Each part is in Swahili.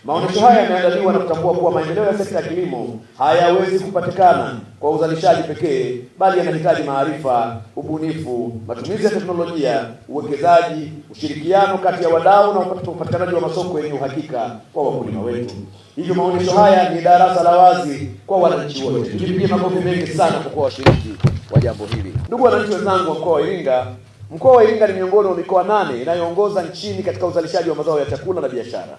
Maonyesho haya yameandaliwa na kutambua kuwa maendeleo ya sekta ya kilimo hayawezi kupatikana kwa uzalishaji pekee, bali yanahitaji maarifa, ubunifu, matumizi ya teknolojia, uwekezaji, ushirikiano kati ya wadau na upatikanaji wa masoko yenye uhakika kwa wakulima wetu. Hivyo maonyesho haya ni darasa la wazi kwa wananchi wote. Tujipigie makofi mengi sana kwa washiriki wa jambo hili. Ndugu wananchi wenzangu wa mkoa wa Iringa, mkoa wa Iringa ni miongoni mwa mikoa 8 inayoongoza nchini katika uzalishaji wa mazao ya chakula na biashara.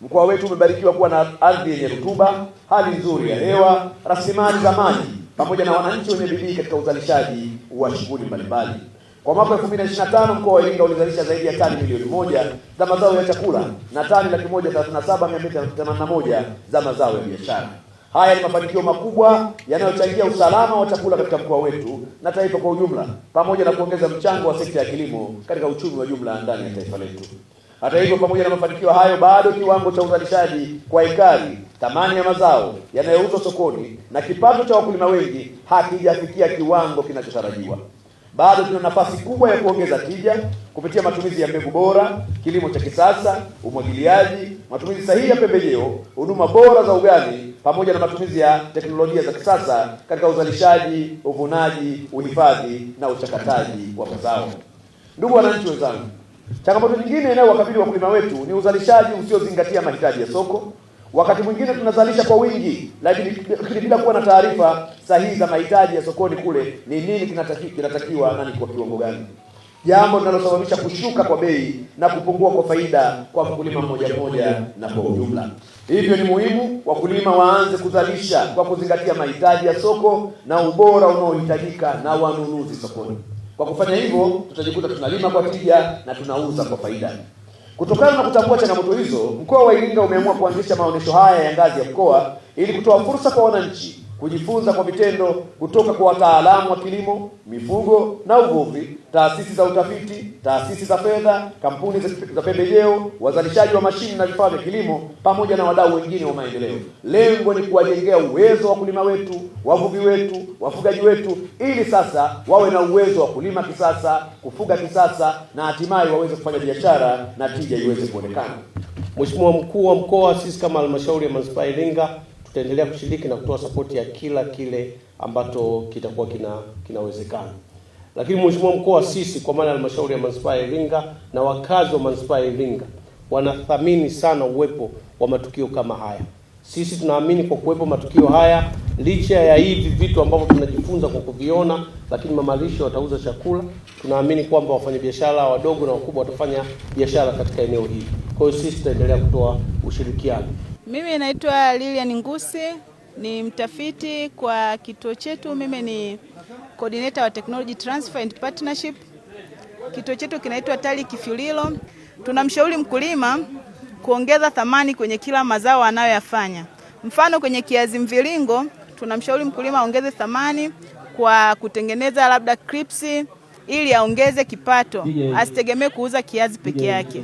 Mkoa wetu umebarikiwa kuwa na ardhi yenye rutuba, hali nzuri ya hewa, rasilimali za maji pamoja na wananchi wenye bidii katika uzalishaji wa shughuli mbalimbali. Kwa mwaka 2025 mkoa wa Iringa ulizalisha zaidi ya tani milioni 1 za mazao ya chakula na tani 137,281 za mazao ya biashara. Haya ni mafanikio makubwa yanayochangia usalama wa chakula katika mkoa wetu na taifa kwa ujumla, pamoja na kuongeza mchango wa sekta ya kilimo katika uchumi wa jumla ndani ya taifa letu. Hata hivyo, pamoja na mafanikio hayo, bado kiwango cha uzalishaji kwa ekari, thamani ya mazao yanayouzwa sokoni na kipato cha wakulima wengi hakijafikia kiwango kinachotarajiwa. Bado tuna nafasi kubwa ya kuongeza tija kupitia matumizi ya mbegu bora, kilimo cha kisasa, umwagiliaji, matumizi sahihi ya pembejeo, huduma bora za ugani pamoja na matumizi ya teknolojia za kisasa katika uzalishaji, uvunaji, uhifadhi na uchakataji wa mazao. Ndugu wananchi wenzangu, changamoto nyingine inayowakabili wakulima wetu ni uzalishaji usiozingatia mahitaji ya soko. Wakati mwingine tunazalisha kwa wingi, lakini bila kuwa na taarifa sahihi za mahitaji ya sokoni kule, ni nini kinatakiwa na ni kwa kiwango gani, jambo linalosababisha kushuka kwa bei na kupungua kwa faida kwa mkulima mmoja mmoja na kwa ujumla. Hivyo ni muhimu wakulima waanze kuzalisha kwa kuzingatia mahitaji ya soko na ubora unaohitajika na wanunuzi sokoni. Kwa kufanya hivyo, tutajikuta tunalima kwa tija na tunauza kwa faida. Kutokana na kutambua changamoto hizo, mkoa wa Iringa umeamua kuanzisha maonyesho haya ya ngazi ya mkoa ili kutoa fursa kwa wananchi kujifunza kwa vitendo kutoka kwa wataalamu wa kilimo, mifugo na uvuvi, taasisi za utafiti, taasisi za fedha, kampuni za pembejeo, wazalishaji wa mashine na vifaa vya kilimo pamoja na wadau wengine wa maendeleo. Lengo ni kuwajengea uwezo wa wakulima wetu, wavuvi wetu, wafugaji wetu ili sasa wawe na uwezo wa kulima kisasa, kufuga kisasa na hatimaye waweze kufanya biashara na tija iweze kuonekana. Mheshimiwa Mkuu wa Mkoa, sisi kama halmashauri ya manispaa ya Iringa tutaendelea kushiriki na kutoa sapoti ya kila kile ambacho kitakuwa kinawezekana. Lakini Mheshimiwa Mkuu, sisi kwa maana halmashauri ya manispaa ya Iringa na wakazi wa manispaa ya Iringa wanathamini sana uwepo wa matukio kama haya. Sisi tunaamini kwa kuwepo matukio haya, licha ya hivi vitu ambavyo tunajifunza kwa kuviona, lakini mama lishe watauza chakula, tunaamini kwamba wafanyabiashara wadogo na wakubwa watafanya biashara katika eneo hili. Kwa hiyo sisi tutaendelea kutoa ushirikiano. Mimi naitwa Lilian Ngusi, ni mtafiti kwa kituo chetu. Mimi ni coordinator wa Technology Transfer and Partnership. Kituo chetu kinaitwa TALI Kifyulilo. Tunamshauri mkulima kuongeza thamani kwenye kila mazao anayoyafanya. Mfano, kwenye kiazi mviringo tunamshauri mkulima aongeze thamani kwa kutengeneza labda crips ili aongeze kipato, asitegemee kuuza kiazi peke yake.